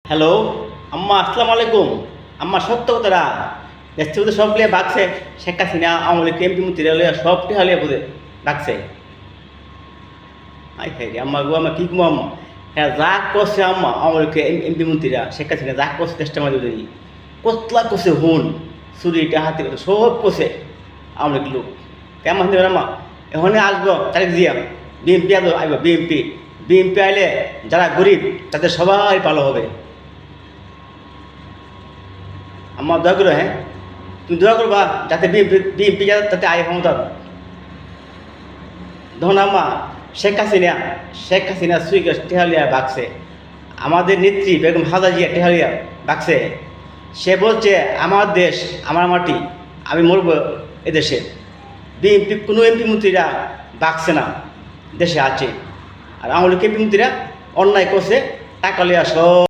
Hello আম্মা, আসসালামু আলাইকুম। আম্মা, সত্য কথাটা দেশে বোধ সব লিয়ে বাগছে। শেখ হাসিনা আওয়ামী লীগ এমপি মন্ত্রীরা লিয়া সব টিহা লিয়া বোধে বাগছে। আই হাই রে আম্মা গো, আম্মা কি কমো আম্মা। হ্যাঁ, যা করছে আম্মা আওয়ামী লীগ এমপি মন্ত্রীরা, শেখ হাসিনা যা করছে দেশটা মাঝে যদি কতলা করছে, হুন চুরি হাতে সব করছে আওয়ামী লীগ লোক। কেমন দেবেন আম্মা? এখানে আসবো তারিখ দিয়া বিএমপি আইব। বিএমপি আইলে যারা গরিব তাদের সবাই ভালো হবে। আমার দয়া করো, হ্যাঁ তুমি দোয়া করবা যাতে বিএনপি যাতে আয় ক্ষমতা। ধরুন আম্মা, শেখ হাসিনা সুইগার টেহালিয়া বাগছে। আমাদের নেত্রী বেগম খালেদা জিয়া টেহালিয়া বাগছে। সে বলছে আমার দেশ আমার মাটি, আমি মরবো এদেশে। বিএনপি কোনো এমপি মন্ত্রীরা বাগছে না, দেশে আছে। আর আওয়ামী লীগ এমপি মন্ত্রীরা অন্যায় করছে, টাকা লিয়া সব